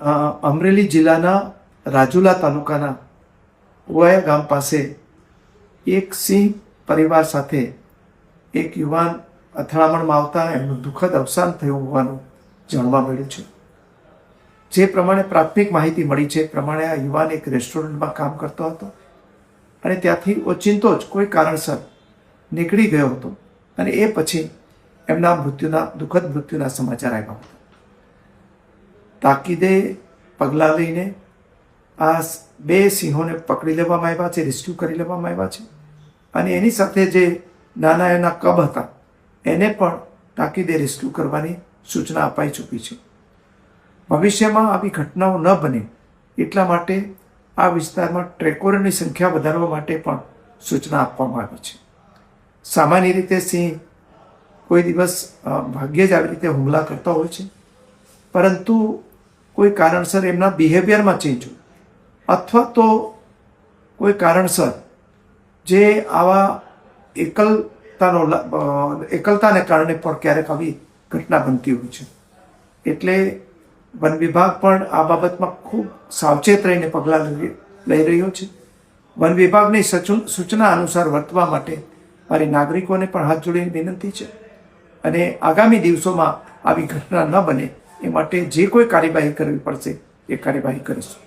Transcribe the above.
અમરેલી જિલ્લાના રાજુલા તાલુકાના ઓવાયા ગામ પાસે એક સિંહ પરિવાર સાથે એક યુવાન અથડામણમાં આવતા એમનું દુઃખદ અવસાન થયું હોવાનું જાણવા મળ્યું છે. જે પ્રમાણે પ્રાથમિક માહિતી મળી છે પ્રમાણે આ યુવાન એક રેસ્ટોરન્ટમાં કામ કરતો હતો અને ત્યાંથી ઓચિંતો જ કોઈ કારણસર નીકળી ગયો હતો અને એ પછી એમના દુઃખદ મૃત્યુના સમાચાર આવ્યા હતા. તાકીદે પગલાં લઈને આ બે સિંહોને પકડી લેવામાં આવ્યા છે, રેસ્ક્યુ કરી લેવામાં આવ્યા છે અને એની સાથે જે નાના એના કબ હતા એને પણ તાકીદે રેસ્ક્યુ કરવાની સૂચના અપાઈ ચૂકી છે. ભવિષ્યમાં આવી ઘટનાઓ ન બને એટલા માટે આ વિસ્તારમાં ટ્રેકોરની સંખ્યા વધારવા માટે પણ સૂચના આપવામાં આવી છે. સામાન્ય રીતે સિંહ કોઈ દિવસ ભાગ્યે જ આવી રીતે હુમલા કરતા હોય છે, પરંતુ કોઈ કારણસર એમના બિહેવિયરમાં ચેન્જ હોય અથવા તો કોઈ કારણસર જે આવા એકલતાને કારણે પણ ક્યારેક આવી ઘટના બનતી હોય છે. એટલે વન વિભાગ પણ આ બાબતમાં ખૂબ સાવચેત રહીને પગલાં લઈ રહ્યો છે. વન વિભાગની સૂચના અનુસાર વર્તવા માટે મારી નાગરિકોને પણ હાથ જોડીને વિનંતી છે અને આગામી દિવસોમાં આવી ઘટના ન બને એ માટે જે કોઈ કાર્યવાહી કરવી પડશે એ કાર્યવાહી કરીશું.